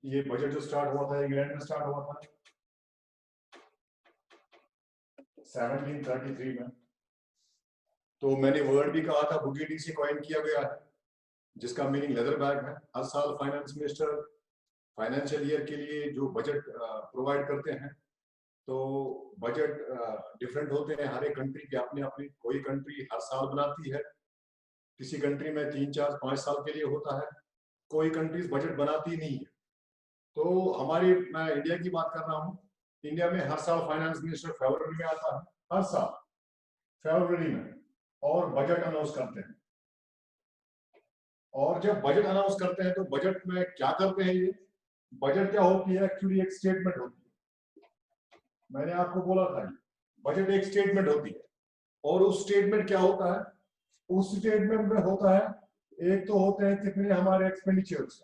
ये बजट जो स्टार्ट हुआ था इंग्लैंड में स्टार्ट हुआ था 1733 में। तो मैंने वर्ड भी कहा था बुगेटी से कॉइन किया गया है, जिसका मीनिंग लेदर बैग है। हर साल फाइनेंस मिनिस्टर फाइनेंशियल ईयर के लिए जो बजट प्रोवाइड करते हैं, तो बजट डिफरेंट होते हैं हर एक कंट्री के अपने अपने। कोई कंट्री हर साल बनाती है, किसी कंट्री में 3, 4, 5 साल के लिए होता है, कोई कंट्रीज बजट बनाती नहीं है। तो हमारी, मैं इंडिया की बात कर रहा हूँ, इंडिया में हर साल फाइनेंस मिनिस्टर फरवरी में आता है, हर साल फरवरी में, और बजट अनाउंस करते हैं। और जब बजट अनाउंस करते हैं तो बजट में क्या करते हैं, ये बजट क्या होती है, एक्चुअली एक स्टेटमेंट होती है। मैंने आपको बोला था बजट एक स्टेटमेंट होती है, और उस स्टेटमेंट क्या होता है, उस स्टेटमेंट में होता है, एक तो होते हैं कितने हमारे एक्सपेंडिचर्स,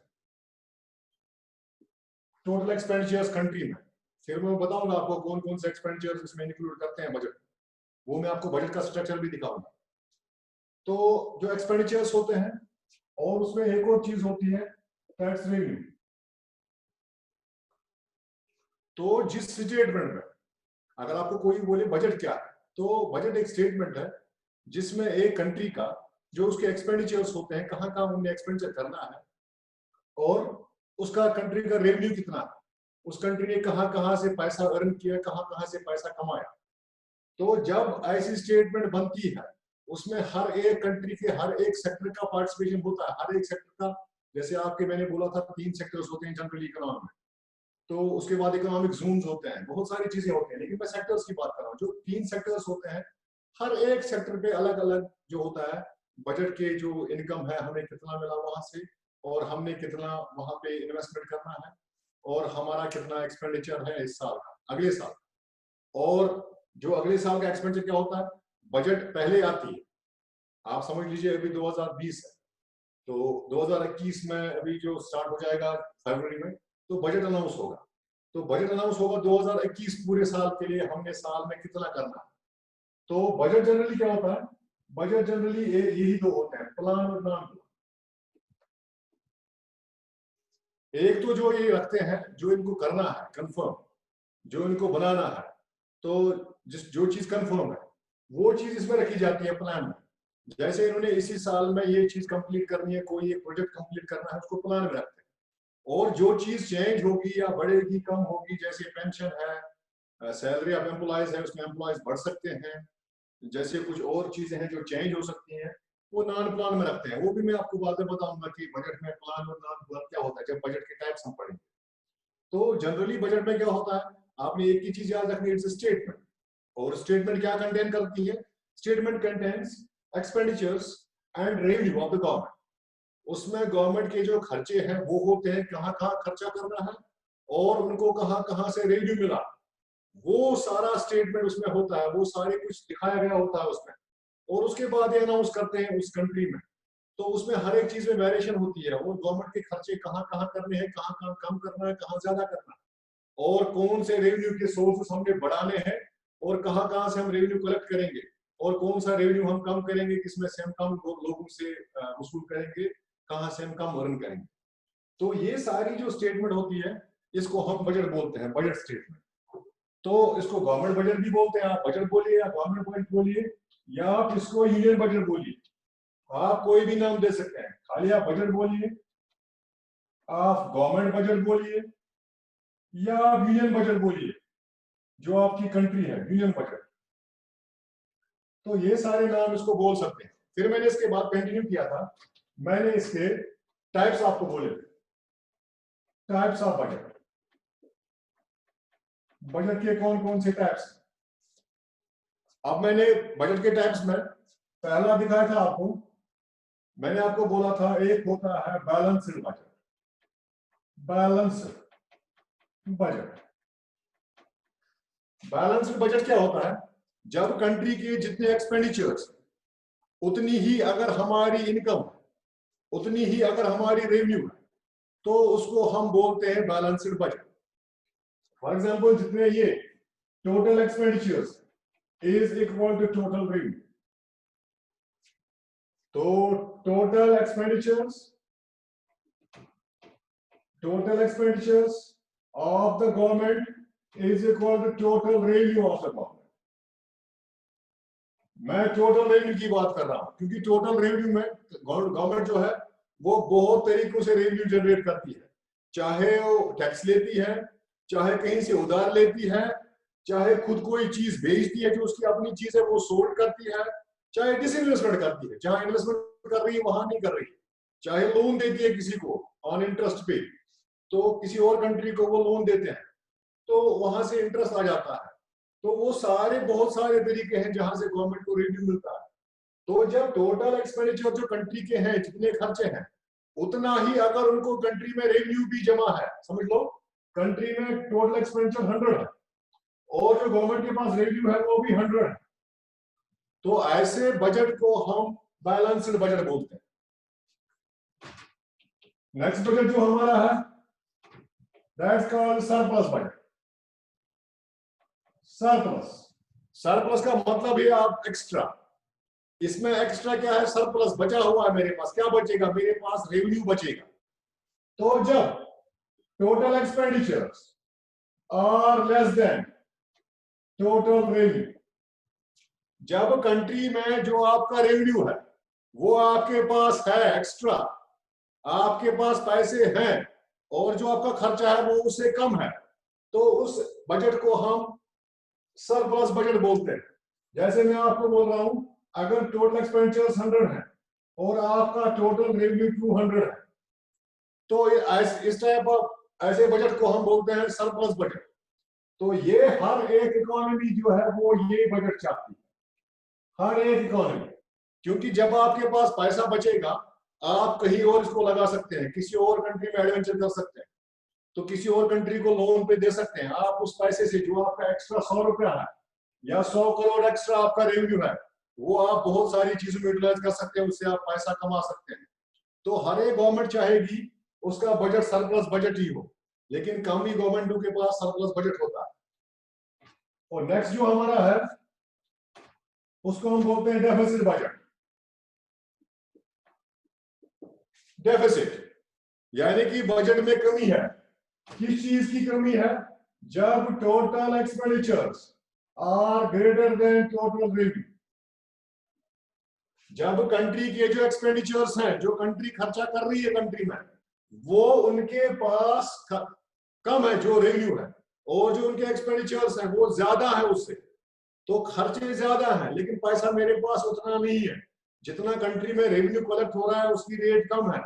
टोटल एक्सपेंडिचर्स कंट्री में। फिर मैं बताऊंगा आपको कौन कौन से एक्सपेंडिचर्स इसमें इंक्लूड करते हैं बजट, वो मैं आपको बजट का स्ट्रक्चर भी दिखाऊंगा। तो जो एक्सपेंडिचर्स होते हैं, और उसमें एक और चीज होती है टैक्स रेवेन्यू। तो जिस स्टेटमेंट में, अगर आपको कोई बोले बजट क्या है, तो बजट एक स्टेटमेंट है जिसमें एक कंट्री का जो उसके एक्सपेंडिचर्स होते हैं, कहाँ कहाँ उन्हें एक्सपेंडिचर करना है, और उसका कंट्री का रेवेन्यू कितना है, उस कंट्री ने कहाँ कहाँ से पैसा अर्न किया, कहाँ कहाँ से पैसा कमाया। तो जब ऐसी स्टेटमेंट बनती है, उसमें हर एक कंट्री के हर एक सेक्टर का पार्टिसिपेशन होता है, हर एक सेक्टर का। जैसे आपके मैंने बोला था 3 सेक्टर्स होते हैं जनरल इकोनॉमी में, तो उसके बाद इकोनॉमिक जोन्स होते हैं, बहुत सारी चीजें होती हैं, लेकिन मैं सेक्टर्स की बात कर रहा हूँ। जो 3 सेक्टर्स होते हैं, हर एक सेक्टर पे अलग अलग जो होता है, बजट के जो इनकम है, हमें कितना मिला वहां से, और हमने कितना वहां पे इन्वेस्टमेंट करना है, और हमारा कितना एक्सपेंडिचर है इस साल का, अगले साल। और जो अगले साल का एक्सपेंडिचर क्या होता है, बजट पहले आती है। आप समझ लीजिए अभी 2020 है, तो 2021 में अभी जो स्टार्ट हो जाएगा फरवरी में, तो बजट अनाउंस होगा। तो बजट अनाउंस होगा 2021 पूरे साल के लिए, हमने साल में कितना करना है। तो बजट जनरली क्या होता है, बजट जनरली यही दो होते हैं, प्लान और नॉन प्लान। एक तो जो ये रखते हैं, जो इनको करना है कंफर्म, जो इनको बनाना है, तो जो चीज कंफर्म है वो चीज इसमें रखी जाती है प्लान में। जैसे इन्होंने इसी साल में ये चीज कंप्लीट करनी है, कोई एक प्रोजेक्ट कंप्लीट करना है, उसको प्लान में रखते हैं। और जो चीज चेंज होगी या बढ़ेगी, कम होगी, जैसे पेंशन है, सैलरी ऑफ एम्प्लॉयज है, उसमें एम्प्लॉयज बढ़ सकते हैं, जैसे कुछ और चीजें हैं जो चेंज हो सकती हैं, वो नॉन प्लान में रखते हैं। वो भी मैं आपको बाद में बताऊंगा कि बजट में प्लान और नॉन प्लान क्या होता है, जब बजट के टाइप्स हम पढ़ेंगे। तो जनरली बजट में क्या होता है, आपने एक ही चीज याद रखनी, इट्स स्टेटमेंट। और स्टेटमेंट क्या कंटेन करती है, statement contains expenditures and revenue of the government. उसमें गवर्नमेंट के जो खर्चे हैं वो होते हैं, कहाँ कहाँ खर्चा करना है, और उनको कहाँ कहाँ से रेवेन्यू मिला, वो सारा स्टेटमेंट उसमें होता है, वो सारे कुछ दिखाया गया होता है उसमें। और उसके बाद ये अनाउंस करते हैं उस कंट्री में। तो उसमें हर एक चीज में वेरिएशन होती है, और गवर्नमेंट के खर्चे कहाँ कहाँ करने हैं, कहाँ कहाँ कम करना है, कहाँ ज्यादा करना है, और कौन से रेवेन्यू के सोर्सेस हमने बढ़ाने हैं, और कहाँ कहाँ से हम रेवेन्यू कलेक्ट करेंगे, और कौन सा रेवेन्यू हम कम करेंगे, किसमें से हम कम लोगों से वसूल करेंगे, कहाँ से हम कम अर्न करेंगे। तो ये सारी जो स्टेटमेंट होती है, इसको हम बजट बोलते हैं, बजट स्टेटमेंट। तो इसको गवर्नमेंट बजट भी बोलते हैं, आप बजट बोलिए या गवर्नमेंट बजट बोलिए, या आप इसको यूनियन बजट बोलिए, आप कोई भी नाम दे सकते हैं, खाली आप बजट बोलिए, आप गवर्नमेंट बजट बोलिए, या आप यूनियन बजट बोलिए, जो आपकी कंट्री है यूनियन बजट। तो ये सारे नाम इसको बोल सकते हैं। फिर मैंने इसके बाद कंटिन्यू किया था, मैंने इसके टाइप्स आपको बोले, टाइप्स ऑफ बजट, बजट के कौन कौन से टाइप्स। अब मैंने बजट के टाइप्स में पहला दिखाया था आपको, मैंने आपको बोला था एक होता है balanced budget. Balanced budget, balanced budget क्या होता है, जब कंट्री के जितने एक्सपेंडिचर्स, उतनी ही अगर हमारी इनकम, उतनी ही अगर हमारी रेवेन्यू है, तो उसको हम बोलते हैं बैलेंस्ड बजट। फॉर एग्जांपल जितने ये total expenditures is equal to total revenue, तो total expenditures total expenditures of the government is equal to total revenue of the government. मैं टोटल रेवेन्यू की बात कर रहा हूं क्योंकि टोटल रेवेन्यू में गवर्नमेंट जो है वो बहुत तरीकों से रेवेन्यू जनरेट करती है, चाहे वो टैक्स लेती है, चाहे कहीं से उधार लेती है, चाहे खुद कोई चीज बेचती है जो उसकी अपनी चीज है वो सोल्ड करती है, चाहे डिसइन्वेस्टमेंट करती है, जहां इन्वेस्टमेंट कर रही है वहां नहीं कर रही है, चाहे लोन देती है किसी को ऑन इंटरेस्ट पे, तो किसी और कंट्री को वो लोन देते हैं तो वहां से इंटरेस्ट आ जाता है। तो वो सारे बहुत सारे तरीके हैं जहां से गवर्नमेंट को रेवेन्यू मिलता है। तो जब टोटल एक्सपेंडिचर जो कंट्री के हैं जितने खर्चे हैं उतना ही अगर उनको कंट्री में रेवेन्यू भी जमा है, समझ लो कंट्री में टोटल एक्सपेंडिचर 100 है और जो गवर्नमेंट के पास रेवेन्यू है वो भी 100 है, तो ऐसे बजट को हम बैलेंस्ड बजट बोलते हैं। नेक्स्ट बजट जो हमारा है that's called surplus budget. Surplus का मतलब है आप एक्स्ट्रा, इसमें एक्स्ट्रा क्या है, सरप्लस बचा हुआ है मेरे पास, क्या बचेगा, मेरे पास रेवेन्यू बचेगा। तो जब total expenditures are less than total revenue, जब कंट्री में जो आपका रेवेन्यू है वो आपके पास है एक्स्ट्रा, आपके पास पैसे हैं और जो आपका खर्चा है वो उससे कम है, तो उस बजट को हम सरप्लस बजट बोलते हैं। जैसे मैं आपको बोल रहा हूं अगर टोटल एक्सपेंडिचर्स 100 है और आपका टोटल रेवेन्यू 200 है, तो इस टाइप ऑफ ऐसे बजट को हम बोलते हैं सरप्लस बजट। तो ये हर एक इकोनॉमी जो है वो ये बजट चाहती है, हर एक इकोनॉमी, क्योंकि जब आपके पास पैसा बचेगा आप कहीं और इसको लगा सकते हैं, किसी और कंट्री में एडवेंचर कर सकते हैं, तो किसी और कंट्री को लोन पे दे सकते हैं। आप उस पैसे से जो आपका एक्स्ट्रा 100 रुपया है या 100 करोड़ एक्स्ट्रा आपका रेवेन्यू है वो आप बहुत सारी चीजों में यूटिलाइज कर सकते हैं, उससे आप पैसा कमा सकते हैं। तो हर एक गवर्नमेंट चाहेगी उसका बजट सरप्लस बजट ही हो, लेकिन कम ही गवर्नमेंटों के पास सरप्लस बजट होता है। और नेक्स्ट जो हमारा है उसको हम बोलते हैं डेफिसिट बजट। डेफिसिट यानी कि बजट में कमी है। किस चीज की कमी है, जब total expenditures are greater than total revenue, जब कंट्री के जो एक्सपेंडिचर्स हैं, जो कंट्री खर्चा कर रही है कंट्री में, वो उनके पास कम है जो रेवेन्यू है, और जो उनके एक्सपेंडिचर्स हैं वो ज्यादा है उससे, तो खर्चे ज्यादा है लेकिन पैसा मेरे पास उतना नहीं है, जितना कंट्री में रेवेन्यू कलेक्ट हो रहा है उसकी रेट कम है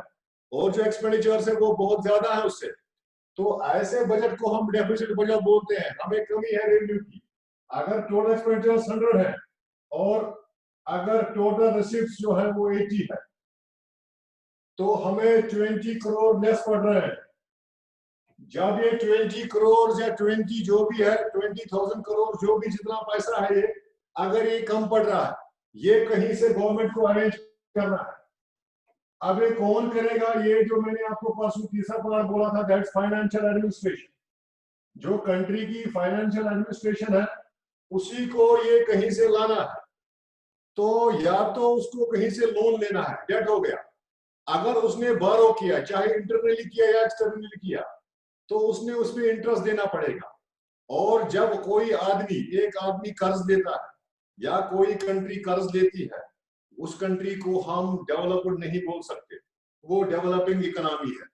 और जो एक्सपेंडिचर्स है वो बहुत ज्यादा है उससे, तो ऐसे बजट को हम डेफिसिट बजट बोलते हैं। हमें कमी है रेवेन्यू की, अगर टोटल एक्सपेंडिचर्स 100 है और अगर टोटल रिसीट्स जो है वो 80 है, तो हमें 20 करोड़ लेस पड़ रहे हैं। जब ये 20 करोड़ या 20 जो भी है 20,000 करोड़ जो भी जितना पैसा है ये अगर ये कम पड़ रहा है, ये कहीं से गवर्नमेंट को अरेंज करना है। अब ये कौन करेगा, ये जो मैंने आपको परसों तीसरा पार्ट बोला था दैट्स फाइनेंशियल एडमिनिस्ट्रेशन, जो कंट्री की फाइनेंशियल एडमिनिस्ट्रेशन है उसी को ये कहीं से लाना है। तो या तो उसको कहीं से लोन लेना है, डेट हो गया, अगर उसने बारो किया चाहे इंटरनली किया या एक्सटर्नली किया तो उसने उसमें इंटरेस्ट देना पड़ेगा। और जब कोई आदमी एक आदमी कर्ज देता है या कोई कंट्री कर्ज लेती है, उस कंट्री को हम डेवलप्ड नहीं बोल सकते, वो डेवलपिंग इकोनॉमी है।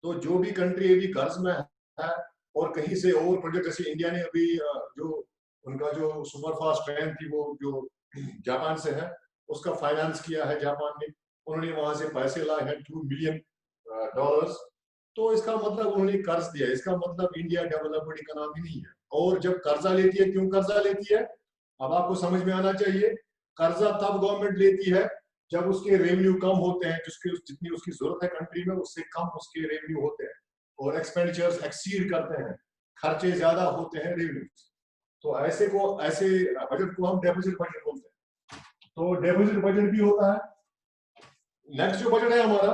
तो जो भी कंट्री अभी कर्ज में है और कहीं से और प्रोजेक्ट, जैसे इंडिया ने अभी जो उनका जो सुपर फास्ट ट्रेन थी वो जो जापान से है उसका फाइनेंस किया है जापान ने, उन्होंने वहां से पैसे लाए हैं $2 बिलियन, तो इसका मतलब उन्होंने कर्ज दिया, इसका मतलब इंडिया डेवलप्ड इकोनॉमी नहीं है। और जब कर्जा लेती है, क्यों कर्जा लेती है, अब आपको समझ में आना चाहिए। कर्जा तब गवर्नमेंट लेती है जब उसके रेवेन्यू कम होते हैं, जितनी उसकी जरूरत है कंट्री में उससे कम उसके रेवेन्यू होते हैं और एक्सपेंडिचर्स एक्सीड करते हैं, खर्चे ज्यादा होते हैं रेवेन्यू। तो ऐसे बजट को हम डेफिसिट बजट बोलते हैं। तो डेफिसिट बजट भी होता है। नेक्स्ट जो बजट है हमारा,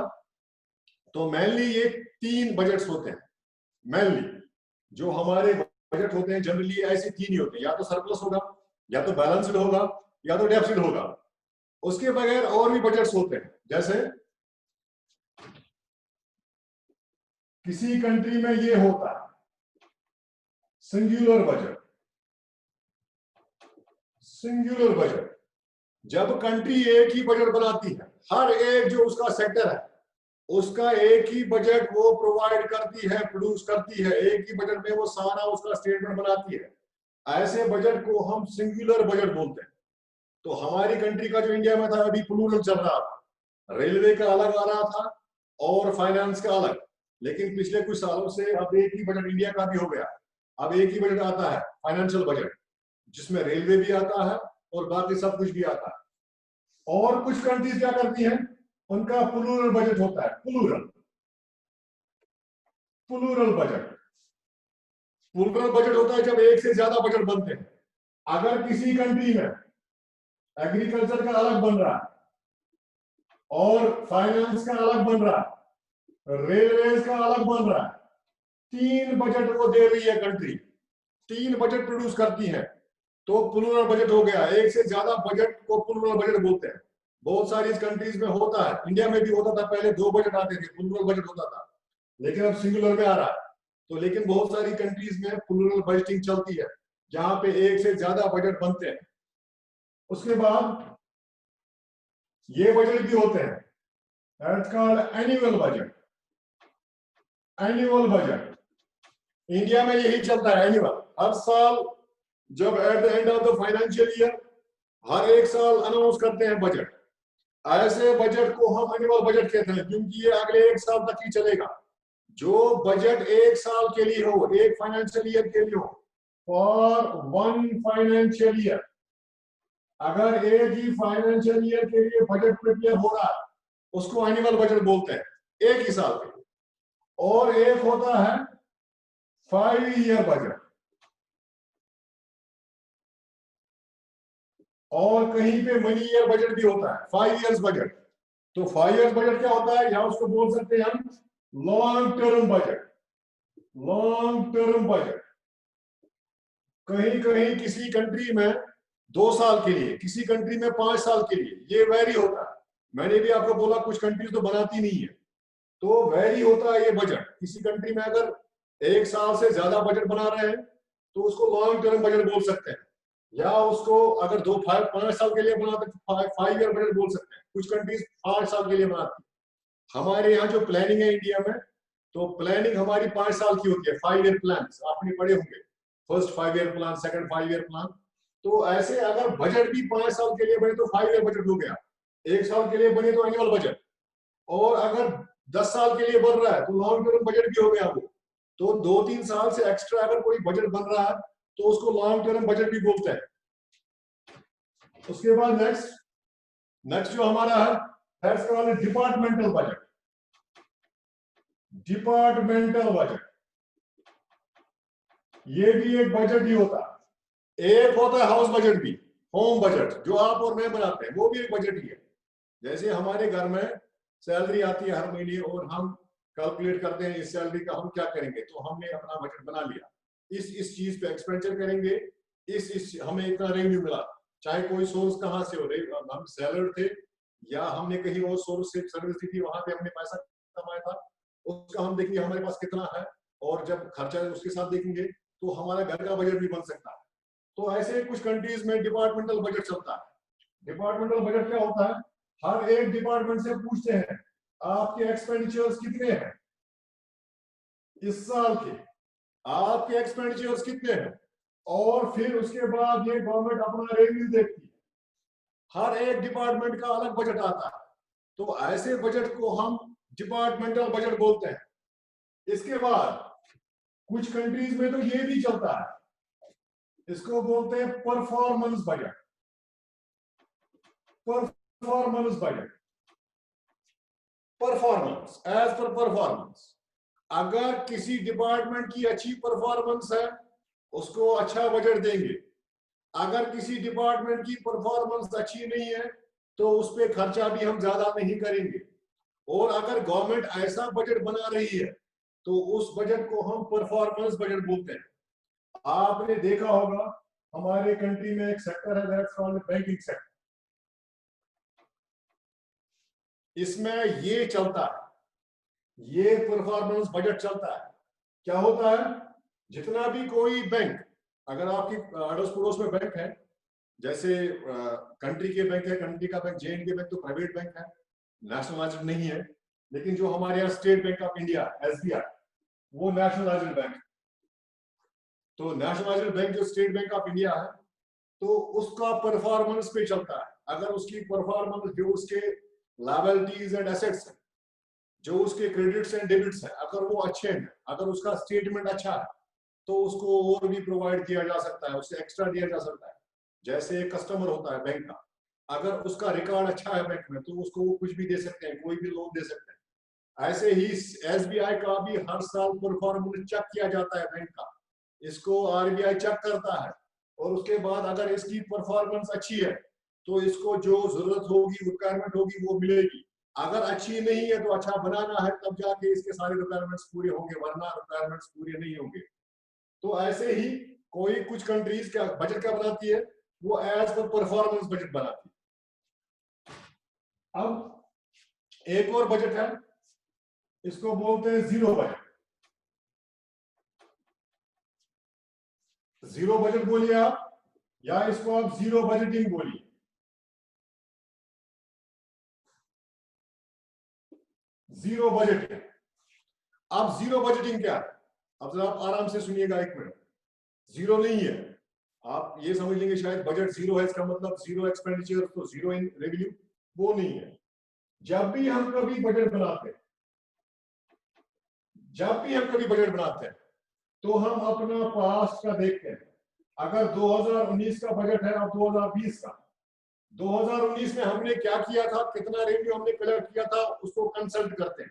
तो मेनली ये 3 बजट्स होते हैं। मेनली जो हमारे बजट होते हैं जनरली ऐसे 3 ही होते हैं, या तो सरप्लस होगा, या तो बैलेंस्ड होगा, या तो डेफिसिट होगा। उसके बगैर और भी बजट्स होते हैं, जैसे किसी कंट्री में ये होता है सिंगुलर बजट। सिंगुलर बजट, जब कंट्री एक ही बजट बनाती है, हर एक जो उसका सेक्टर है उसका एक ही बजट वो प्रोवाइड करती है, प्रोड्यूस करती है, एक ही बजट में वो सारा उसका स्टेटमेंट बनाती है, ऐसे बजट को हम सिंगुलर बजट बोलते हैं। तो हमारी कंट्री का जो इंडिया में था अभी प्लूरल चल रहा था, रेलवे का अलग आ रहा था और फाइनेंस का अलग, लेकिन पिछले कुछ सालों से अब एक ही बजट इंडिया का भी हो गया। अब एक ही बजट आता है, फाइनेंशियल बजट, जिसमें रेलवे भी आता है और बाकी सब कुछ भी आता है। और कुछ कंट्रीज क्या करती हैं, उनका प्लूरल बजट होता है, प्लूरल बजट। प्लूरल बजट होता है जब एक से ज्यादा बजट बनते हैं। अगर किसी कंट्री में एग्रीकल्चर का अलग बन रहा है और फाइनेंस का अलग बन रहा है, रेलवे का अलग बन रहा है, 3 बजट वो दे रही है कंट्री, 3 बजट प्रोड्यूस करती है, तो प्लूरल बजट हो गया। एक से ज्यादा बजट को प्लूरल बजट बोलते हैं। बहुत सारी कंट्रीज में होता है, इंडिया में भी होता था पहले, 2 बजट आते थे, प्लूरल बजट होता था, लेकिन अब सिंगुलर में आ रहा है। तो लेकिन बहुत सारी कंट्रीज में प्लूरल बजटिंग चलती है जहां पे एक से ज्यादा बजट बनते हैं। उसके बाद ये बजट भी होते हैं, that's called annual budget. Annual budget India में यही चलता है, एनुअल। हर साल जब at the end of the financial year हर एक साल अनाउंस करते हैं बजट। ऐसे बजट को हम एनुअल बजट कहते हैं क्योंकि ये अगले एक साल तक ही चलेगा। जो बजट एक साल के लिए हो, एक फाइनेंशियल ईयर के लिए हो, फॉर 1 फाइनेंशियल ईयर, अगर एक ही फाइनेंशियल ईयर के लिए बजट प्रिपेयर हो रहा है उसको एनुअल बजट बोलते हैं, एक ही साल के। और एक होता है 5 ईयर बजट, और कहीं पे मनी ईयर बजट भी होता है, 5 इयर्स बजट। तो 5 इयर्स बजट क्या होता है, या उसको बोल सकते हैं हम long term budget. Long term budget कहीं कहीं किसी कंट्री में 2 साल के लिए, किसी कंट्री में 5 साल के लिए, ये वेरी होता है। मैंने भी आपको बोला कुछ कंट्रीज तो बनाती नहीं है, तो वेरी होता है ये बजट। किसी कंट्री में अगर 1 साल से ज्यादा बजट बना रहे हैं तो उसको लॉन्ग टर्म बजट बोल सकते हैं, या उसको अगर 5 साल के लिए बनाते 5 ईयर बजट बोल सकते हैं। कुछ कंट्रीज 5 साल के लिए बनाती है। हमारे यहाँ जो प्लानिंग है इंडिया में, तो प्लानिंग हमारी 5 साल की होती है, 5 ईयर प्लान आपने पढ़े होंगे, first 5 year plan, second 5 year plan. तो ऐसे अगर बजट भी 5 साल के लिए बने तो 5 ईयर बजट हो गया। 1 साल के लिए बने तो एनुअल बजट, और अगर 10 साल के लिए बन रहा है तो लॉन्ग टर्म बजट भी हो गया वो। तो 2-3 साल से एक्स्ट्रा अगर कोई बजट बन रहा है तो उसको लॉन्ग टर्म बजट भी बोलते हैं। उसके बाद नेक्स्ट जो हमारा है, that's called departmental budget. Departmental budget ये भी एक बजट ही होता है। एक होता है हाउस बजट भी, होम बजट, जो आप और मैं बनाते हैं, वो भी एक बजट ही है। जैसे हमारे घर में सैलरी आती है हर महीने और हम कैलकुलेट करते हैं इस सैलरी का हम क्या करेंगे, तो हमने अपना बजट बना लिया, इस चीज पे एक्सपेंडिचर करेंगे, इस हमें इतना रेवेन्यू मिला, चाहे कोई सोर्स कहां से हो, हम सैलर थे या हमने कहीं और सोर्स से सर्विस दी थी, वहां पे हमने पैसा कमाया था, उसका हम देखेंगे हमारे पास कितना है, और जब खर्चा उसके साथ देखेंगे तो हमारा घर का बजट भी बन सकता है। तो ऐसे कुछ कंट्रीज में डिपार्टमेंटल बजट चलता है। डिपार्टमेंटल बजट क्या होता है, हर एक डिपार्टमेंट से पूछते हैं आपके एक्सपेंडिचर्स कितने हैं इस साल के, आपके एक्सपेंडिचर्स कितने हैं, और फिर उसके बाद ये गवर्नमेंट अपना रेवेन्यू देखती है। हर एक डिपार्टमेंट का अलग बजट आता है, तो ऐसे बजट को हम डिपार्टमेंटल बजट बोलते हैं। इसके बाद कुछ कंट्रीज में तो ये भी चलता है, इसको बोलते हैं performance budget. Performance budget, performance, as per performance. अगर किसी डिपार्टमेंट की अच्छी परफॉर्मेंस है उसको अच्छा बजट देंगे, अगर किसी डिपार्टमेंट की परफॉर्मेंस अच्छी नहीं है तो उस पर खर्चा भी हम ज्यादा नहीं करेंगे। और अगर गवर्नमेंट ऐसा बजट बना रही है तो उस बजट को हम परफॉर्मेंस बजट बोलते हैं। आपने देखा होगा हमारे कंट्री में एक सेक्टर है, दैट्स कॉल्ड बैंकिंग सेक्टर। इसमें ये चलता है, ये परफॉर्मेंस बजट चलता है। क्या होता है, जितना भी कोई बैंक, अगर आपकी अड़ोस पड़ोस में बैंक है, जैसे कंट्री के बैंक है, कंट्री का बैंक J&K बैंक तो प्राइवेट बैंक है, नेशनलाइज्ड नहीं है, लेकिन जो हमारे यहाँ state bank of India SBI, वो नेशनलाइज्ड बैंक। तो नेशनलाइज्ड बैंक जो स्टेट बैंक ऑफ इंडिया है, तो उसका परफॉर्मेंस पे चलता है। अगर उसकी परफॉर्मेंस, जो उसके लायबिलिटीज एंड एसेट्स है, जो उसके क्रेडिट्स एंड डेबिट्स है, अगर वो अच्छे हैं, अगर उसका स्टेटमेंट अच्छा है, तो उसको और भी प्रोवाइड किया जा सकता है, उससे एक्स्ट्रा दिया जा सकता है। जैसे एक कस्टमर होता है बैंक का, अगर उसका रिकॉर्ड अच्छा है बैंक में, तो उसको वो कुछ भी दे सकते हैं, कोई भी लोन दे सकते हैं। ऐसे ही SBI का भी हर साल परफॉर्मेंस चेक किया जाता है बैंक का, इसको RBI चेक करता है, और उसके बाद अगर इसकी परफॉर्मेंस अच्छी है, तो इसको जो जरूरत होगी, रिक्वायरमेंट होगी, वो मिलेगी। अगर अच्छी नहीं है, तो अच्छा बनाना है, तब जाके इसके सारे रिक्वायरमेंट्स पूरे होंगे, वरना रिक्वायरमेंट्स पूरे नहीं होंगे। तो ऐसे ही कोई कुछ कंट्रीज का बजट क्या बनाती है, वो एज पर परफॉर्मेंस बजट बनाती है। अब एक और बजट है, इसको बोलते हैं जीरो बजट। जीरो बजट बोलिए आप, या इसको आप जीरो बजटिंग बोलिए। Zero budgeting. अब जीरो बजटिंग क्या है, अब जरा आप आराम से सुनिएगा, एक मिनट। जीरो नहीं है, आप ये समझ लेंगे शायद बजट जीरो है, इसका मतलब जीरो एक्सपेंडिचर, तो जीरो इन रेवेन्यू, वो नहीं है। जब भी हम कभी बजट बनाते हैं, जब भी हम कभी बजट बनाते हैं, तो हम अपना पास्ट का देखते हैं। अगर 2019 का बजट है और 2020 का, 2019 में हमने क्या किया था, कितना रेवेन्यू हमने कलेक्ट किया था, उसको कंसल्ट करते हैं।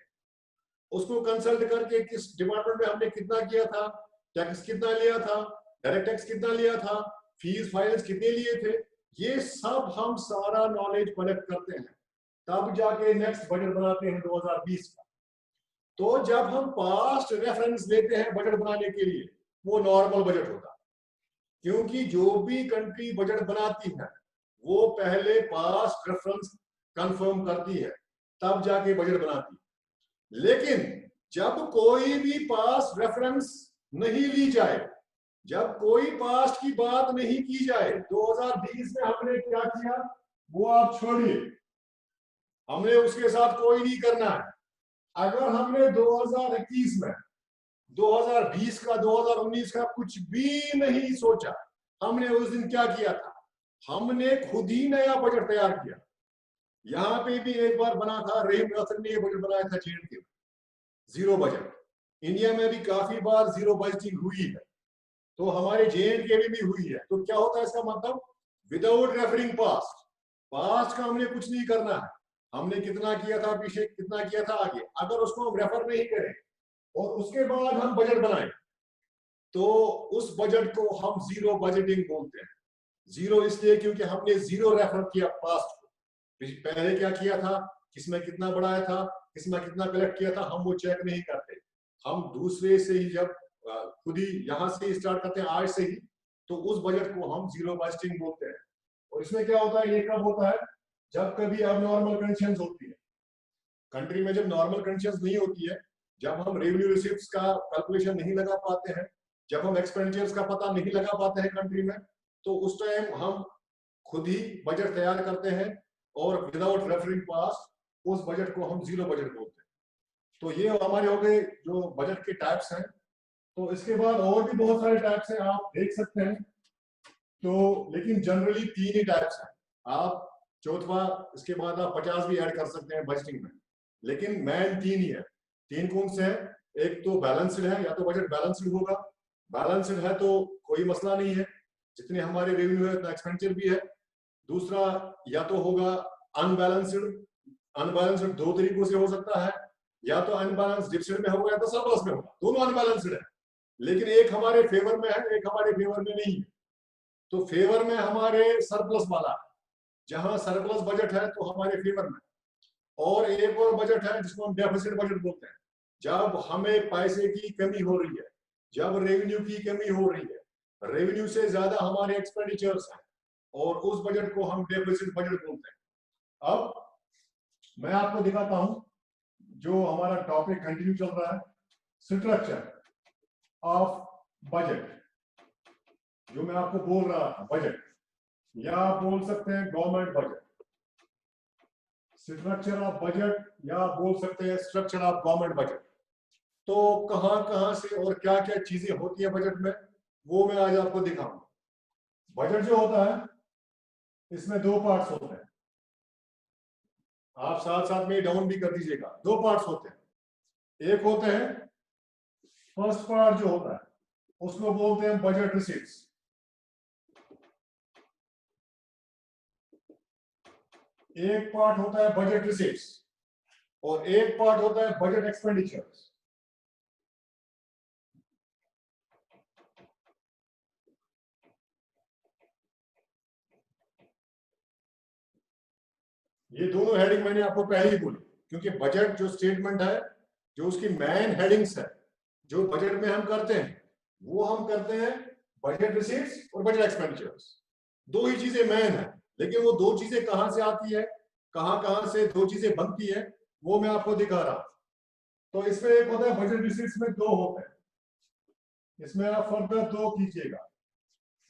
उसको कंसल्ट करके किस डिपार्टमेंट में हमने कितना किया था, टैक्स कितना लिया था, डायरेक्ट टैक्स कितना लिया था, फीस फाइल्स कितने लिए थे, ये सब हम सारा नॉलेज कलेक्ट करते हैं, तब जाके नेक्स्ट बजट बनाते हैं 2020 का। तो जब हम पास्ट रेफरेंस लेते हैं बजट बनाने के लिए, वो नॉर्मल बजट होता है, क्योंकि जो भी कंट्री बजट बनाती है, वो पहले पास्ट रेफरेंस कंफर्म करती है, तब जाके बजट बनाती है। लेकिन जब कोई भी पास्ट रेफरेंस नहीं ली जाए, जब कोई पास्ट की बात नहीं की जाए, 2020 में हमने क्या किया वो आप छोड़िए, हमने उसके साथ कोई नहीं करना है। अगर हमने 2021 में 2020 का 2019 का कुछ भी नहीं सोचा, हमने उस दिन क्या किया था, हमने खुद ही नया बजट तैयार किया। यहां पे भी एक बार बना था, रहीम नासिर ने बजट बनाया था J&K, जीरो बजट। इंडिया में भी काफी बार जीरो बजटिंग हुई है, तो हमारे J&K में भी हुई है। तो क्या होता है इसका मतलब, विदाउट रेफरिंग पास्ट, पास्ट का हमने कुछ नहीं करना है, हमने कितना किया था पीछे, कितना किया था आगे, अगर उसको हम रेफर नहीं करें और उसके बाद हम बजट बनाएं, तो उस बजट को हम जीरो बजटिंग बोलते हैं। जीरो इसलिए क्योंकि हमने जीरो रेफर किया पास्ट को, पहले क्या किया था, किसमें कितना बढ़ाया था, किसमें कितना कलेक्ट किया था, हम वो चेक नहीं करते। हम दूसरे से ही जब खुद ही यहां से स्टार्ट करते हैं, आज से ही, तो उस बजट को हम जीरो बजटिंग बोलते हैं। और इसमें क्या होता है, ये कब होता है, जब कभी अब नॉर्मल कंडीशंस होती है कंट्री में, जब नॉर्मल कंडीशंस नहीं होती है, जब हम रेवेन्यू रिसीप्ट्स का कैलकुलेशन नहीं लगा पाते हैं, जब हम एक्सपेंडिचर्स का पता नहीं लगा पाते हैं कंट्री में, तो उस टाइम हम खुद ही बजट तैयार करते हैं, और विदाउट रेफरिंग पास्ट उस बजट को हम जीरो बजट बोलते हैं। तो ये हमारे हो गए जो बजट के टाइप्स हैं। तो इसके बाद और भी बहुत सारे टाइप्स हैं, आप देख सकते हैं। तो लेकिन जनरली तीन ही टाइप्स हैं, आप चौथा इसके बाद आप 50 भी ऐड कर सकते हैं बजटिंग में, लेकिन मेन तीन ही है। तीन कौन से हैं, एक तो बैलेंस्ड है, या तो बजट बैलेंस्ड होगा, बैलेंस्ड है तो कोई मसला नहीं है, जितने हमारे रेवेन्यू है उतना एक्सपेंडिचर भी है। दूसरा या तो होगा अनबैलेंस्ड, अनबैलेंस्ड दो तरीकों से हो सकता है, या तो अनबैलेंस्ड डिफिसिट में होगा या तो सरप्लस में होगा, दोनों अनबैलेंस्ड है, लेकिन एक हमारे फेवर में है, एक हमारे फेवर में नहीं है। तो फेवर में हमारे सरप्लस वाला, जहां सरप्लस बजट है तो हमारे फेवर में। और एक और बजट है जिसको हम डेफिसिट बजट बोलते हैं, जब हमें पैसे की कमी हो रही है, जब रेवेन्यू की कमी हो रही है, रेवेन्यू से ज्यादा हमारे एक्सपेंडिचर्स हैं, और उस बजट को हम डेफिसिट बजट बोलते हैं। अब मैं आपको दिखाता हूं, जो हमारा टॉपिक कंटिन्यू चल रहा है, स्ट्रक्चर ऑफ बजट, जो मैं आपको बोल रहा था, बजट, या आप बोल सकते हैं government budget, structure of budget, या बोल सकते हैं स्ट्रक्चर ऑफ गवर्नमेंट बजट। तो कहां कहां से और क्या क्या चीजें होती है बजट में, वो मैं आज आपको दिखाऊंगा। बजट जो होता है इसमें दो पार्ट्स होते हैं, आप साथ साथ में डाउन भी कर दीजिएगा। दो पार्ट्स होते हैं, एक होते हैं, फर्स्ट पार्ट जो होता है उसको बोलते हैं बजट रिसीट्स, एक पार्ट होता है बजट रिसीट्स और एक पार्ट होता है बजट एक्सपेंडिचर्स। ये दोनों हेडिंग मैंने आपको पहले ही बोली, क्योंकि बजट जो स्टेटमेंट है, जो उसकी मेन हेडिंग्स है जो बजट में हम करते हैं, वो हम करते हैं बजट रिसीट्स और बजट एक्सपेंडिचर्स। दो ही चीजें मेन है, लेकिन वो दो चीजें कहां से आती है, कहां कहां से दो चीजें बनती है, वो मैं आपको दिखा रहा हूं। तो इसमें एक होता है बजट रिसीट्स में दो होते हैं, इसमें आप फर्दर दो कीजिएगा।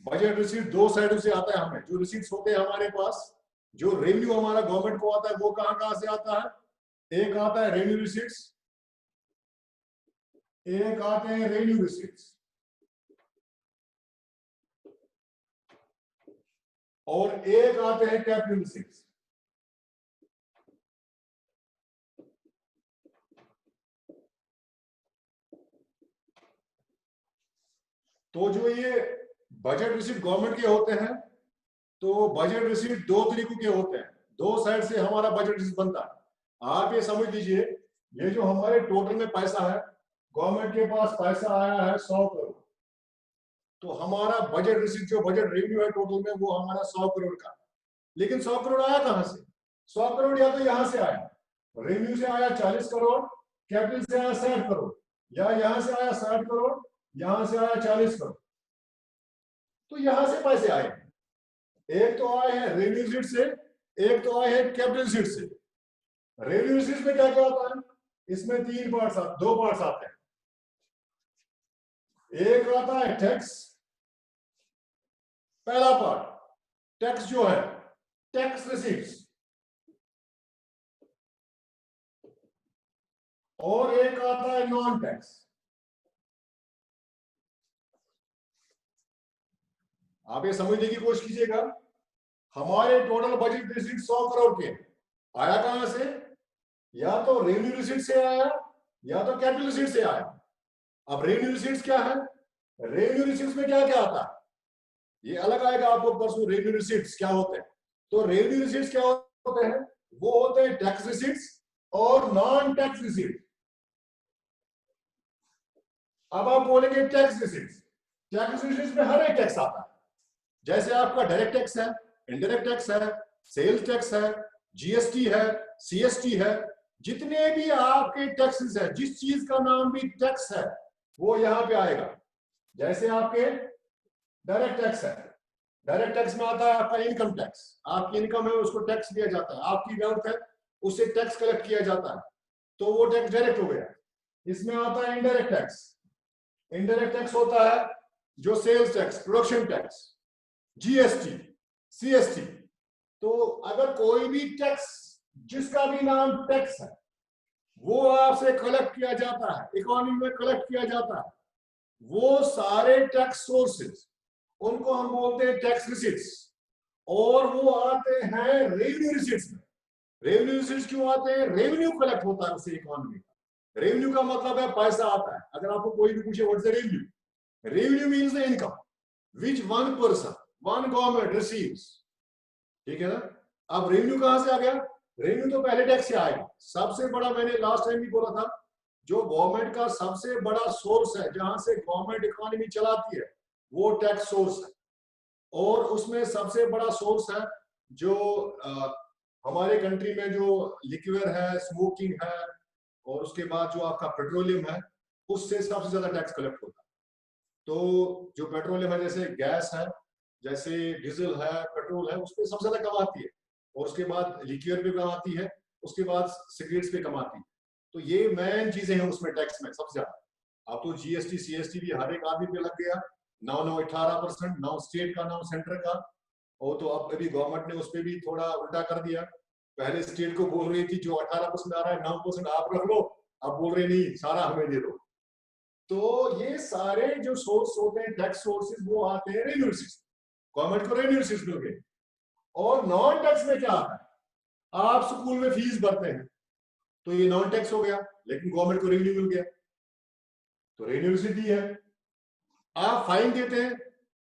बजट रिसीट दो साइडों से आता है हमें, जो रिसीट्स होते हैं हमारे पास, जो रेवेन्यू हमारा गवर्नमेंट को आता है, वो कहां कहां से आता है। एक आता है रेवेन्यू रिसीट्स, एक आते हैं रेवेन्यू रिसीट्स, और एक आते हैं कैपिटल रिसीट्स। तो जो ये बजट रिसीट गवर्नमेंट के होते हैं, तो बजट रिसीट दो तरीकों के होते हैं, दो साइड से हमारा बजट रिसीट बनता है। आप ये समझ लीजिए, ये जो हमारे टोटल में पैसा है, गवर्नमेंट के पास पैसा आया है 100 करोड़, तो हमारा बजट रिसीट जो बजट रेवेन्यू है टोटल में, वो हमारा 100 करोड़ का। लेकिन 100 करोड़ आया कहां से? 100 करोड़ या तो यहां से आया, रेवेन्यू से आया 40 करोड़, कैपिटल से आया 60 करोड़, या यहां से आया 60 करोड़, यहां से आया 40 करोड़। तो यहां से पैसे आए, एक तो आए हैं रेवेन्यू रिसीट से, एक तो आए हैं कैपिटल रिसीट से। रेवेन्यू रिसीट में क्या क्या आता है? इसमें तीन पार्ट्स, दो पार्ट्स आते हैं। एक आता है टैक्स, पहला पार्ट टैक्स जो है, टैक्स रिसीट्स, और एक आता है नॉन टैक्स। आप ये समझने की कोशिश कीजिएगा, हमारे टोटल बजट रिसीट 100 करोड़ के, आया कहां से? या तो रेवेन्यू रिसीट से आया, या तो कैपिटल रिसीट से आया। अब रेवेन्यू रिसीट्स क्या है? रेवेन्यू रिसीट्स में क्या क्या आता है, ये अलग आएगा आपको परसों। रेवेन्यू रिसीट्स क्या होते हैं? तो रेवेन्यू रिसीट्स क्या होते हैं? वो होते हैं टैक्स रिसीट्स और नॉन टैक्स रिसीट। अब आप बोलेंगे टैक्स रिसीट्स, टैक्स रिसीट्स में हर एक टैक्स आता है, जैसे आपका डायरेक्ट टैक्स है, इनडायरेक्ट टैक्स है, सेल्स टैक्स है, जीएसटी है, सीएसटी है, जितने भी आपके टैक्सेस है, जिस चीज का नाम भी टैक्स है, वो यहां पे आएगा। जैसे आपके डायरेक्ट टैक्स है, डायरेक्ट टैक्स में आता है आपका इनकम टैक्स, आपकी इनकम है उसको टैक्स दिया जाता है, आपकी वेल्थ है उससे टैक्स कलेक्ट किया जाता है, तो वो टैक्स डायरेक्ट हो गया। इसमें आता है इनडायरेक्ट टैक्स, इनडायरेक्ट टैक्स होता है जो sales tax, production tax, GST, CST. तो अगर कोई भी टैक्स, जिसका भी नाम टैक्स है, वो आपसे कलेक्ट किया जाता है, इकोनॉमी में कलेक्ट किया जाता है, वो सारे टैक्स सोर्सेज, उनको हम बोलते हैं टैक्स रिसीट्स, और वो आते हैं रेवेन्यू रिसीट्स में। रेवेन्यू रिसीट्स क्यों आते हैं? रेवेन्यू कलेक्ट होता है उससे इकोनॉमी का। रेवेन्यू का मतलब है पैसा आता है। अगर आपको कोई भी पूछे what is revenue, revenue means the income which one person, one government receives. ठीक है ना? अब रेवेन्यू कहां से आ गया? रेवेन्यू तो पहले टैक्स से आएगा। सबसे बड़ा, मैंने लास्ट टाइम भी बोला था, जो गवर्नमेंट का सबसे बड़ा सोर्स है, जहां से गवर्नमेंट इकोनॉमी चलाती है, वो टैक्स सोर्स है। और उसमें सबसे बड़ा सोर्स है जो हमारे कंट्री में जो लिक्विड है, स्मोकिंग है, और उसके बाद जो आपका पेट्रोलियम है, उससे सबसे ज्यादा टैक्स कलेक्ट होता है। तो जो पेट्रोलियम है, जैसे गैस है, जैसे डीजल है, पेट्रोल है, उस पर सबसे ज्यादा कमाती है, और उसके बाद लिक्विड पे कमाती है, उसके बाद सिगरेट्स पे कमाती है। तो ये मेन चीजें हैं उसमें टैक्स में सबसे ज्यादा। अब तो जीएसटी सीएसटी भी हर एक आदमी पे लग गया, 9 18%, नाउ स्टेट का नाउ सेंटर का। और तो अब अभी गवर्नमेंट ने उस पर भी थोड़ा उल्टा कर दिया। पहले स्टेट को बोल रही थी जो 18% आ रहा है 9% आप रख लो, अब बोल रहे नहीं सारा हमें दे दो। तो ये सारे जो सोर्स होते हैं टैक्स सोर्सेज वो आते हैं रेवेन्यू रिसीट्स, गवर्नमेंट को रेवेन्यू रिसीट्स मिल गए। और नॉन टैक्स में क्या आता है, आप स्कूल में फीस भरते हैं तो ये नॉन टैक्स हो गया, लेकिन गवर्नमेंट को रेवेन्यू मिल गया तो रेवेन्यू रिसीट ही है। आप फाइन देते हैं,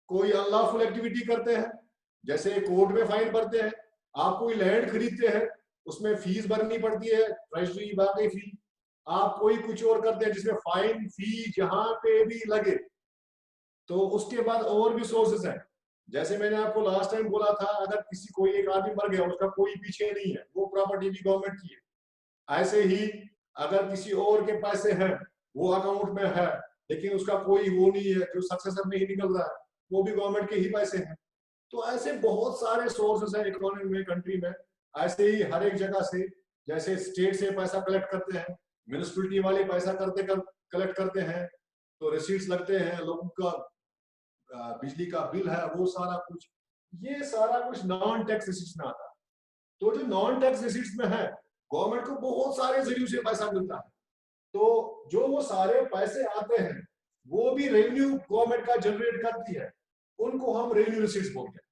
कोई अनलॉफुल एक्टिविटी करते हैं, जैसे कोर्ट में फाइन भरते हैं, आप कोई लैंड खरीदते हैं उसमें फीस भरनी पड़ती है, ट्रेजरी बाकी फी, आप कोई कुछ और करते हैं जिसमें फाइन फी जहां पे भी लगे। तो उसके बाद और भी सोर्सेस हैं, जैसे मैंने आपको लास्ट टाइम बोला था, अगर किसी कोई एक आदमी मर गया उसका कोई पीछे नहीं है, वो प्रॉपर्टी भी गवर्नमेंट की है। ऐसे ही अगर किसी और के पैसे हैं वो अकाउंट में है लेकिन उसका कोई वो नहीं है, जो सक्सेसर नहीं निकल रहा है, वो भी गवर्नमेंट के ही पैसे हैं। तो ऐसे बहुत सारे सोर्सेस हैं इकोनॉमी में, कंट्री में। ऐसे ही हर एक जगह से, जैसे स्टेट से पैसा कलेक्ट करते हैं, म्यूनिसिपैलिटी वाले पैसा कलेक्ट करते हैं, तो रिसीट्स लगते हैं, लोगों का बिजली का बिल है, वो सारा कुछ, ये सारा कुछ नॉन टैक्स रिसीट्स में आता है। तो जो नॉन टैक्स रिसीट्स में है, गवर्नमेंट को बहुत सारे जरिए से पैसा मिलता है। तो जो वो सारे पैसे आते हैं वो भी रेवेन्यू गवर्नमेंट का जनरेट करती है, उनको हम रेवेन्यू रिसीट्स बोलते हैं।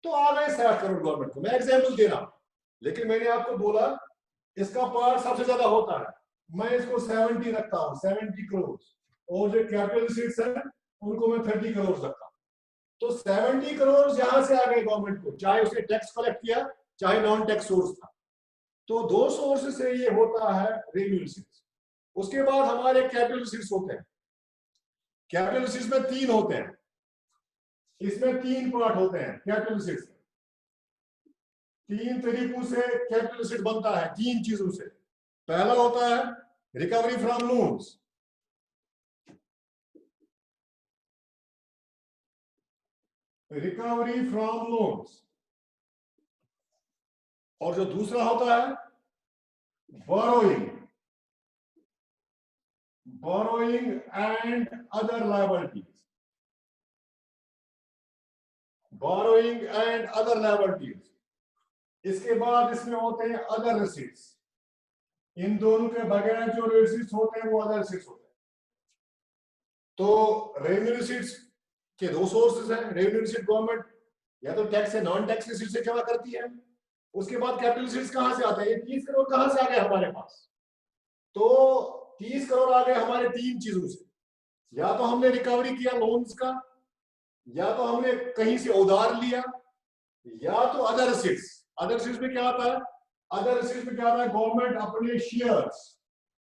तो आ गए 60 करोड़ गवर्नमेंट को, मैं एग्जाम्पल दे रहा हूं, लेकिन मैंने आपको बोला इसका पार्ट सबसे ज्यादा होता है, मैं इसको 70 रखता हूं, 70 करोड़, और जो कैपिटल रिसीट्स है उनको मैं 30 करोड़ रखता हूं। तो 70 करोड़ यहां से आ गए गवर्नमेंट को, चाहे उसने टैक्स कलेक्ट किया चाहे नॉन टैक्स सोर्स था। तो दो सोर्स से ये होता है रेवेन्यू रिसीट्स। उसके बाद हमारे कैपिटल रिसीट्स होते हैं। कैपिटल रिसीट्स में 3 होते हैं, इसमें 3 पार्ट होते हैं कैपिटल रिसीट्स। 3 तरीकों से कैपिटल रिसीट बनता है, 3 चीजों से। पहला होता है recovery from loans, recovery from loans, और जो दूसरा होता है borrowing, borrowing and other liabilities, borrowing and other liabilities. इसके बाद इसमें होते हैं अदर रिसीट्स। इन दोनों के बगैर जो रिसीट्स होते हैं वो अदर रिसीट्स होते हैं। तो रेवेन्यू रिसीट्स के 2 सोर्सेस हैं। रेवेन्यू रिसीट गवर्नमेंट या तो टैक्स से नॉन टैक्स रिसीट से जमा करती है। उसके बाद कैपिटल रिसीट्स कहां से आते हैं, ये 30 करोड़ कहां से आ गए हमारे पास। तो 30 करोड़ आ गए हमारे 3 चीजों से, या तो हमने रिकवरी किया लोन्स का, या तो हमने कहीं से उधार लिया, या तो अदर रिसीट्स। अदर रिसीट्स में क्या आता है, अदर रिसीट्स में क्या आता है, गवर्नमेंट अपने शेयर्स,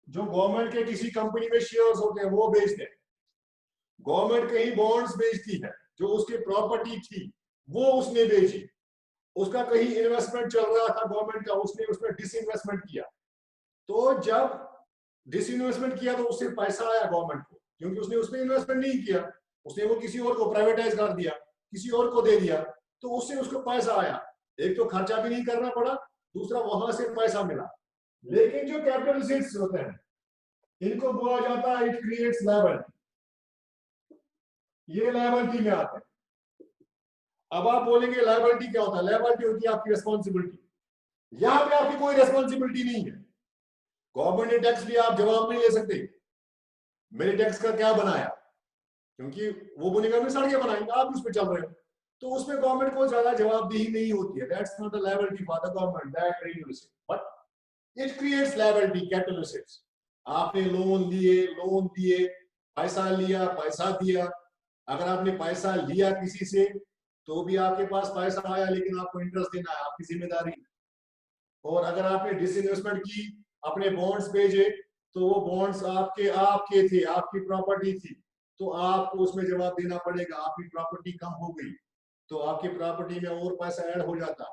जो गवर्नमेंट के किसी कंपनी में शेयर्स होते हैं वो बेचते हैं। गवर्नमेंट कहीं बॉन्ड्स बेचती है, जो उसकी प्रॉपर्टी थी वो उसने बेची। उसका कहीं इन्वेस्टमेंट चल रहा था गवर्नमेंट का, उसने उसमें डिसइन्वेस्टमेंट किया। तो जब डिसइन्वेस्टमेंट किया तो उससे पैसा आया गवर्नमेंट को, क्योंकि उसने उसमें इन्वेस्टमेंट नहीं किया, उसने वो किसी और को प्राइवेटाइज कर दिया, किसी और को दे दिया, तो उससे उसको पैसा आया। एक तो खर्चा भी नहीं करना पड़ा, दूसरा वहां से पैसा मिला। लेकिन जो कैपिटल रिसीट्स होते हैं इनको बोला जाता है इट क्रिएट्स लायबिलिटी, ये लायबिलिटी में आते हैं। अब आप बोलेंगे लायबिलिटी क्या होता है, लायबिलिटी होती है आपकी रिस्पॉन्सिबिलिटी। यहां पे आपकी कोई रिस्पॉन्सिबिलिटी नहीं है, गवर्नमेंट ने टैक्स लिया, आप जवाब नहीं ले सकते मेरे टैक्स का क्या बनाया, क्योंकि वो बोलेगा हमने सड़कें बनाएंगे, आप उस पर चल रहे हो, तो उसमें गवर्नमेंट को ज्यादा जवाबदेही नहीं होती है। That's not a liability for the government, that revenue receipt, but it creates liability, capital receipts. आपने लोन दिए, पैसा लिया, पैसा दिया। अगर आपने पैसा लिया किसी से तो भी आपके पास पैसा आया, लेकिन आपको इंटरेस्ट देना है, आपकी जिम्मेदारी है। और अगर आपने डिसइन्वेस्टमेंट की, अपने बॉन्ड्स भेजे, तो वो बॉन्ड्स आपके थे, आपकी प्रॉपर्टी थी, तो आपको उसमें जवाब देना पड़ेगा। आपकी प्रॉपर्टी कम हो गई तो आपकी प्रॉपर्टी में और पैसा ऐड हो जाता।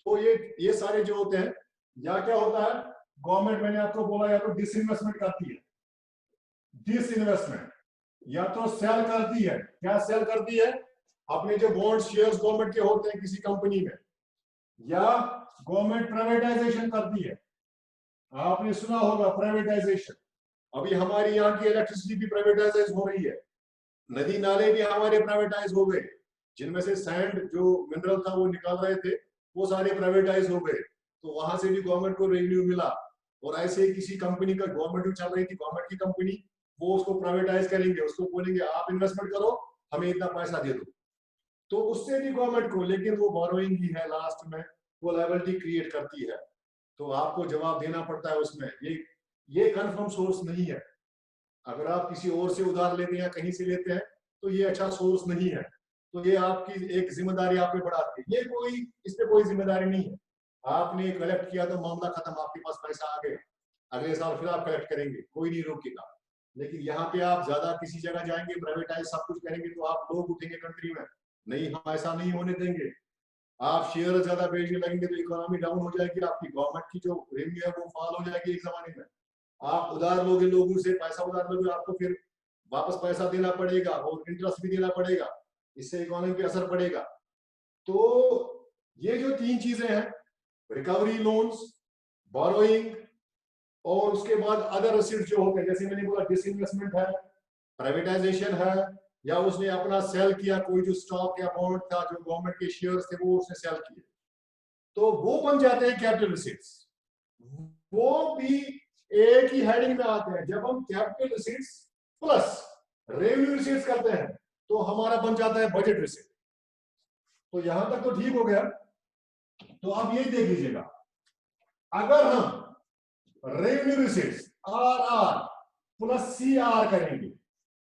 तो ये सारे जो होते हैं, या क्या होता है, गवर्नमेंट, मैंने आपको बोला, या तो डिसइन्वेस्टमेंट करती है, डिसइन्वेस्टमेंट, या तो सेल करती है। क्या सेल करती है, अपने जो बॉन्ड शेयर्स गवर्नमेंट के होते हैं किसी कंपनी में, या गवर्नमेंट प्राइवेटाइजेशन करती है। आपने सुना होगा प्राइवेटाइजेशन, अभी हमारी यहाँ की इलेक्ट्रिसिटी भी प्राइवेटाइज हो रही है, नदी नाले भी हमारे प्राइवेटाइज हो गए, जिनमें से सैंड जो मिनरल था वो निकाल रहे थे वो सारे प्राइवेटाइज हो गए, तो वहां से भी गवर्नमेंट को रेवेन्यू मिला। और ऐसे ही किसी कंपनी का गवर्नमेंट चल रही थी, गवर्नमेंट की कंपनी, वो उसको प्राइवेटाइज करेंगे, उसको बोलेंगे आप इन्वेस्टमेंट करो, हमें इतना पैसा दे दो, तो उससे भी गवर्नमेंट को, लेकिन वो बोरोइंग ही है, लास्ट में वो लायबिलिटी क्रिएट करती है, तो आपको जवाब देना पड़ता है उसमें। ये कंफर्म सोर्स नहीं है, अगर आप किसी और से उधार लेते हैं या कहीं से लेते हैं तो ये अच्छा सोर्स नहीं है, तो ये आपकी एक जिम्मेदारी आप पे बढ़ाती है, ये कोई, इस पे कोई जिम्मेदारी नहीं है, आपने कलेक्ट किया तो मामला खत्म, आपके पास पैसा आ गया, अगले साल फिर आप कलेक्ट करेंगे, कोई नहीं रोकेगा। लेकिन यहाँ पे आप ज्यादा किसी जगह जाएंगे, प्राइवेटाइज सब कुछ करेंगे, तो आप लोग उठेंगे कंट्री में, नहीं हम ऐसा नहीं होने देंगे, आप शेयर ज्यादा बेचने लगेंगे तो इकोनॉमी डाउन हो जाएगी, आपकी गवर्नमेंट की जो रेवेन्यू है वो फॉल हो जाएगी एक जमाने में, आप उधार लोगे लोगों से, पैसा उधार लोगे, आपको फिर वापस पैसा देना पड़ेगा और इंटरेस्ट भी देना पड़ेगा, इससे इकोनॉमी पे असर पड़ेगा। तो ये जो तीन चीजें हैं, रिकवरी लोन्स, बोरोइंग, और उसके बाद अदर रिसीट्स जो होते हैं, जैसे मैंने बोला डिसइन्वेस्टमेंट है, प्राइवेटाइजेशन है, या उसने अपना सेल किया, कोई जो स्टॉक या बॉन्ड था, जो गवर्नमेंट के शेयर्स थे वो उसने सेल किए, तो वो बन जाते हैं कैपिटल रिसीट्स, वो भी एक ही हेडिंग में आते हैं। जब हम capital receipts plus revenue receipts करते हैं तो हमारा बन जाता है बजट रिसीट। तो यहां तक तो ठीक हो गया, तो आप ये देख लीजिएगा, अगर हम revenue receipts R R plus C R करेंगे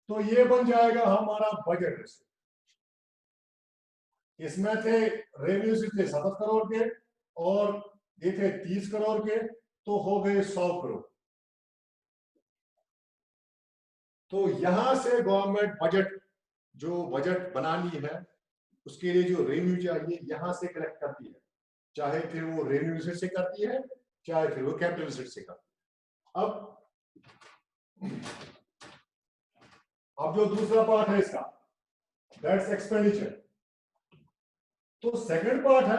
तो ये बन जाएगा हमारा बजट रिसीट। इसमें थे रेवेन्यू से थे 7 करोड़ के और ये थे 30 करोड़ के, तो हो गए 100 करोड़। तो यहां से गवर्नमेंट बजट, जो बजट बनानी है उसके लिए जो रेवेन्यू चाहिए यहां से कलेक्ट करती है, चाहे फिर वो रेवेन्यू से करती है, चाहे फिर वो कैपिटल से करती है। अब जो दूसरा पार्ट है इसका, दैट्स एक्सपेंडिचर। तो सेकंड पार्ट है,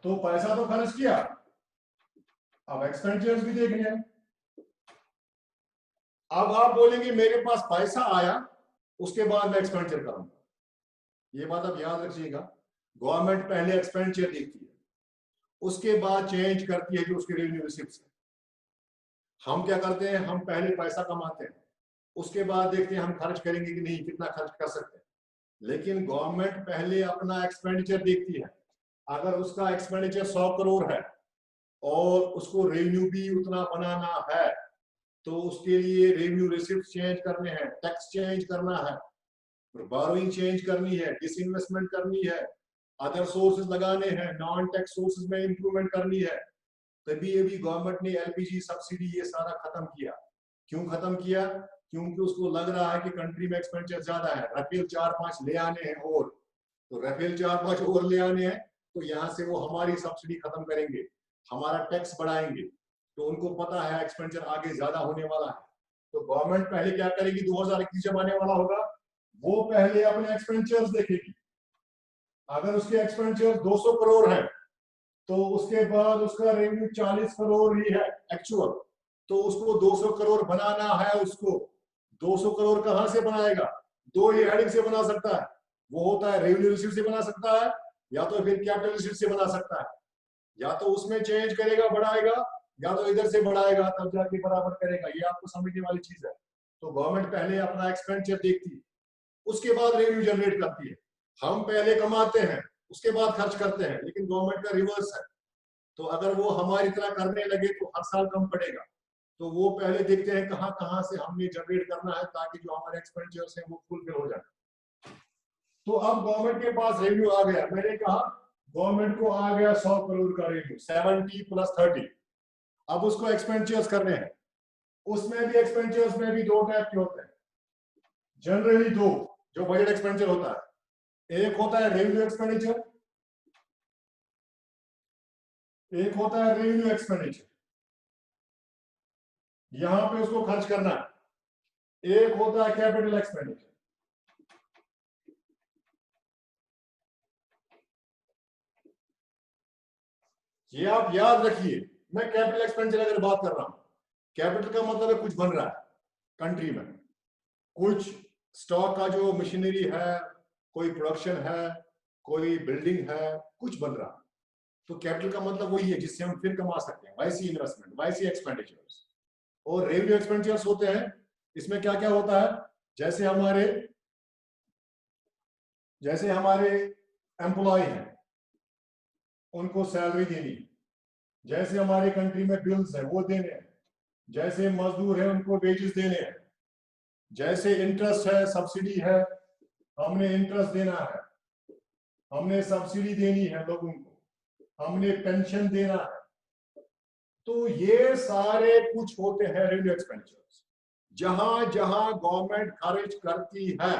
तो पैसा तो खर्च किया, अब एक्सपेंडिचर्स भी देखने हैं। अब आप बोलेंगे मेरे पास पैसा आया उसके बाद मैं एक्सपेंडिचर करूंगा, ये बात आप याद रखिएगा, गवर्नमेंट पहले एक्सपेंडिचर देखती है, उसके बाद चेंज करती है जो उसके रेवेन्यू रिसीप्ट्स है। हम क्या करते हैं, हम पहले पैसा कमाते हैं, उसके बाद देखते हैं हम खर्च करेंगे कि नहीं, कितना खर्च कर सकते हैं। लेकिन गवर्नमेंट पहले अपना एक्सपेंडिचर देखती है, अगर उसका एक्सपेंडिचर 100 करोड़ है और उसको रेवेन्यू भी उतना बनाना है, तो उसके लिए रेवेन्यू रिसिप्ट चेंज करने हैं, टैक्स चेंज करना है, बोरोइंग चेंज करनी है, डिसइन्वेस्टमेंट करनी है, अदर सोर्सेज लगाने हैं, नॉन टैक्स सोर्सेज में इंप्रूवमेंट करनी है। तभी अभी गवर्नमेंट ने एलपीजी सब्सिडी ये सारा खत्म किया। क्यों खत्म किया? क्योंकि उसको लग रहा है कि कंट्री में एक्सपेंडिचर ज्यादा है, राफेल 4-5 ले आने हैं, और तो राफेल 4-5 और ले आने हैं, तो यहाँ से वो हमारी सब्सिडी खत्म करेंगे, हमारा टैक्स बढ़ाएंगे, तो उनको पता है एक्सपेंडिचर आगे ज्यादा होने वाला है। तो गवर्नमेंट पहले क्या करेगी, 2021 जब आने वाला होगा वो पहले अपने एक्सपेंडिचर्स देखेगी, अगर उसके एक्सपेंडिचर 200 करोड़ है तो उसके बाद उसका रेवेन्यू 40 करोड़ ही है एक्चुअल, तो उसको 200 करोड़ बनाना है, उसको 200 करोड़ कहां से बनाएगा? दो ही हेडिंग से बना सकता है, वो होता है रेवेन्यू रिसीट से बना सकता है, या तो फिर कैपिटल रिसीट से बना सकता है, या तो उसमें चेंज करेगा बढ़ाएगा, या तो इधर से बढ़ाएगा तब जाके बराबर करेगा, ये आपको समझने वाली चीज है। तो गवर्नमेंट पहले अपना एक्सपेंडिचर देखती है, उसके बाद रेवेन्यू जनरेट करती है। हम पहले कमाते हैं उसके बाद खर्च करते हैं, लेकिन गवर्नमेंट का रिवर्स है। तो अगर वो हमारी तरह करने लगे तो हर साल कम पड़ेगा, तो वो पहले देखते हैं कहां कहां से हमने जनरेट करना है ताकि जो हमारे एक्सपेंडिचर्स हैं वो फुलफिल हो जाए। तो अब गवर्नमेंट के पास रेवेन्यू आ गया, मैंने कहा गवर्नमेंट को आ गया 100 करोड़ का रेवेन्यू, 70 + 30, अब उसको एक्सपेंडिचर्स करने हैं। उसमें भी एक्सपेंडिचर्स में भी दो टाइप के होते हैं, जनरली दो जो बजट एक्सपेंडिचर होता है, एक होता है रेवेन्यू एक्सपेंडिचर, एक होता है रेवेन्यू एक्सपेंडिचर, यहां पे उसको खर्च करना है, एक होता है कैपिटल एक्सपेंडिचर। ये आप याद रखिए, मैं कैपिटल एक्सपेंडिचर अगर बात कर रहा हूं, कैपिटल का मतलब है कुछ बन रहा है कंट्री में, कुछ स्टॉक का जो मशीनरी है, कोई प्रोडक्शन है, कोई बिल्डिंग है, कुछ बन रहा है। तो कैपिटल का मतलब वही है जिससे हम फिर कमा सकते हैं, वाईसी इन्वेस्टमेंट, वाईसी एक्सपेंडिचर्स। और रेवेन्यू एक्सपेंडिचर्स होते हैं, इसमें क्या क्या होता है, जैसे हमारे एम्प्लॉय हैं, उनको सैलरी देनी, जैसे हमारे कंट्री में बिल्स है वो देने हैं, जैसे मजदूर है उनको वेजेस देने हैं, जैसे इंटरेस्ट है, सब्सिडी है, हमने इंटरेस्ट देना है, हमने सब्सिडी देनी है लोगों को, हमने पेंशन देना है। तो ये सारे कुछ होते हैं रेवेन्यू एक्सपेंडिचर्स, जहां जहां गवर्नमेंट खर्च करती है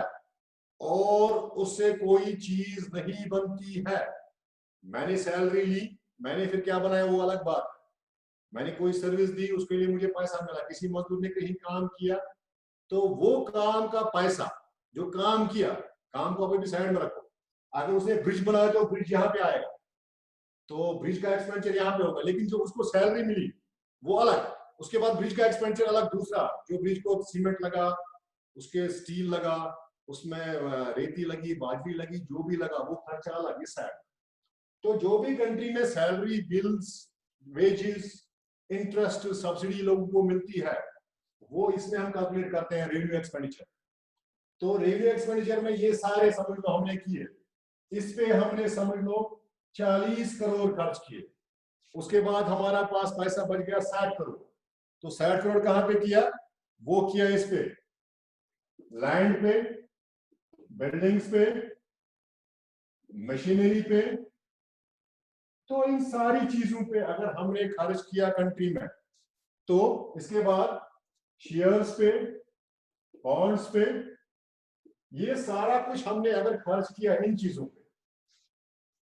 और उससे कोई चीज नहीं बनती है। मैंने सैलरी ली, मैंने फिर क्या बनाया वो अलग बात है, मैंने कोई सर्विस दी, उसके लिए मुझे पैसा मिला, किसी मजदूर ने कहीं काम किया, तो वो काम का पैसा जो काम किया, काम को अभी साइड में रखो, अगर उसने ब्रिज बनाया तो ब्रिज यहाँ पे आएगा, तो ब्रिज का एक्सपेंडिचर यहाँ पे होगा, लेकिन जो उसको सैलरी मिली वो अलग, उसके बाद ब्रिज का एक्सपेंडिचर अलग दूसरा, जो ब्रिज को सीमेंट लगा, उसके स्टील लगा, उसमें रेती लगी, बाजरी लगी, जो भी लगा वो खर्चा अलग इस साइड। तो जो भी कंट्री में salary, bills, wages, interest, subsidy लोगों को मिलती है, वो इसमें हम कैलकुलेट करते हैं रेवेन्यू एक्सपेंडिचर। तो रेवेन्यू एक्सपेंडिचर में ये सारे समझ लो हमने किए, इस पे हमने समझ लो 40 करोड़ खर्च किए, उसके बाद हमारा पास पैसा बच गया 60 करोड़। तो 60 करोड़ कहां पे किया, वो किया इस पे, लैंड पे, बिल्डिंग्स पे, मशीनरी पे। तो इन सारी चीजों पे अगर हमने खर्च किया कंट्री में, तो इसके बाद शेयर्स पे, बॉन्ड्स पे, ये सारा कुछ हमने अगर खर्च किया इन चीजों पे,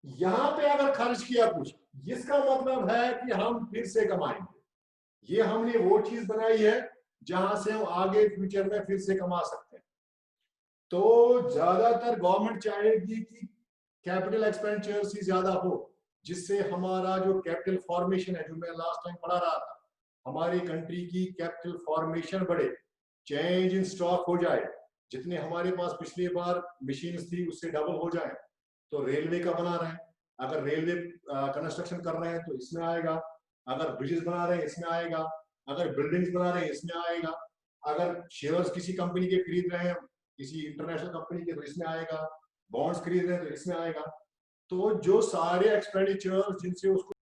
यहां पे अगर खर्च किया कुछ, इसका मतलब है कि हम फिर से कमाएंगे। ये हमने वो चीज बनाई है जहां से हम आगे फ्यूचर में फिर से कमा सकते हैं। तो ज्यादातर गवर्नमेंट चाहेगी कि कैपिटल एक्सपेंडिचर्स ही ज्यादा हो, जिससे हमारा जो कैपिटल फॉर्मेशन है, जो मैं लास्ट टाइम पढ़ा रहा था, हमारी कंट्री की कैपिटल फॉर्मेशन बढ़े, चेंज इन स्टॉक हो जाए, जितने हमारे पास पिछली बार मशीन थी उससे डबल हो जाए। तो रेलवे का बना रहे हैं, अगर रेलवे कंस्ट्रक्शन कर रहे हैं तो इसमें आएगा, अगर ब्रिजेस बना रहे हैं इसमें आएगा, अगर बिल्डिंग्स बना रहे हैं इसमें आएगा, अगर शेयर्स किसी कंपनी के खरीद रहे हैं, किसी इंटरनेशनल कंपनी के, तो इसमें आएगा, बॉन्ड्स खरीद रहे हैं तो इसमें आएगा। तो जो सारे एक्सपेंडिचर जिनसे उसको